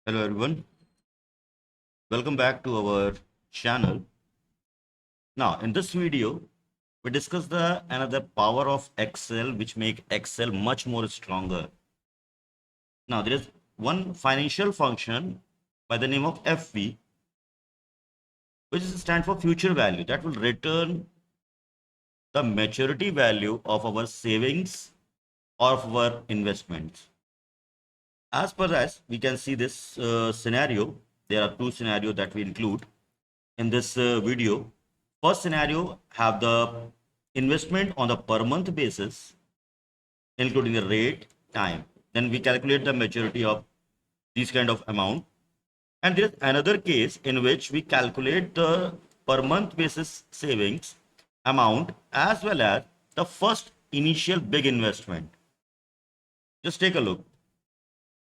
Hello everyone, welcome back to our channel. Now in this video, we discuss the another power of Excel which make Excel much more stronger. Now there is one financial function by the name of FV which stands for future value that will return the maturity value of our savings or of our investments. As per as we can see this scenario, there are two scenarios that we include in this video. First scenario have the investment on the per month basis, including the rate, time. Then we calculate the maturity of these kind of amount. And there is another case in which we calculate the per month basis savings amount as well as the first initial big investment. Just take a look.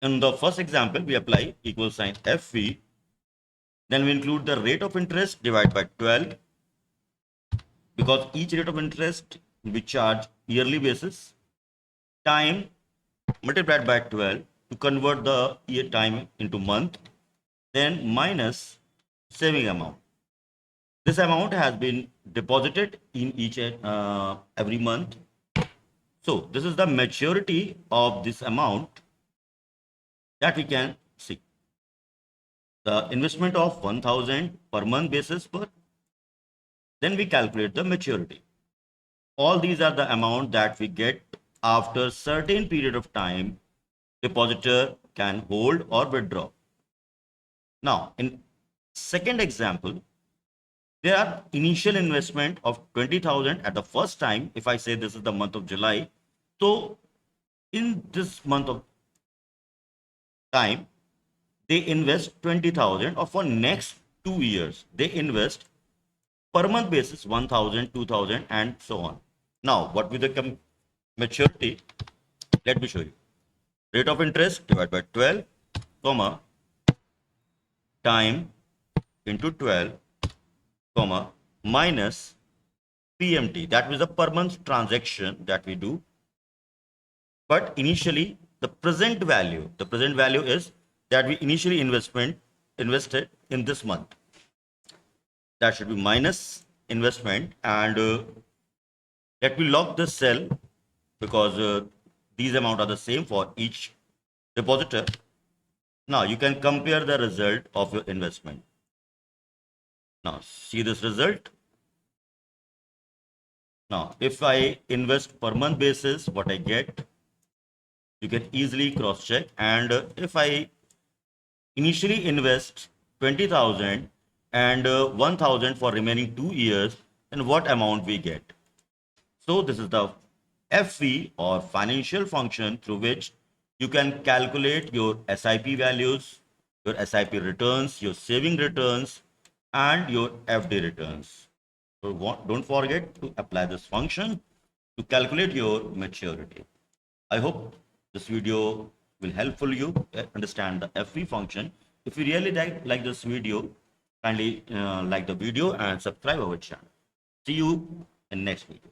In the first example, we apply equal sign FV. Then we include the rate of interest divided by 12 because each rate of interest we charge yearly basis. Time multiplied by 12 to convert the year time into month. Then minus saving amount. This amount has been deposited in each every month. So this is the maturity of this amount that we can see. The investment of 1000 per month basis per. Then we calculate the maturity. All these are the amount that we get after certain period of time depositor can hold or withdraw. Now, in second example, there are initial investment of 20,000 at the first time. If I say this is the month of July, so in this month of time, they invest 20,000 or for next 2 years, they invest per month basis 1,000, 2,000 and so on. Now, what will the maturity? Let me show you. Rate of interest divided by 12, comma, time into 12, comma, minus PMT. That was the per month transaction that we do. But initially, the present value is that we initially invested in this month. That should be minus investment. And let me lock this cell because these amount are the same for each depositor. Now you can compare the result of your investment. Now see this result. Now if I invest per month basis, what I get, you can easily cross check. And if I initially invest 20,000 and 1,000 for remaining 2 years, then what amount we get? So this is the FV or financial function through which you can calculate your SIP values, your SIP returns, your saving returns, and your FD returns. So don't forget to apply this function to calculate your maturity. I hope this video will helpful you understand the FV function. If you really like this video, kindly like the video and subscribe our channel. See you in next video.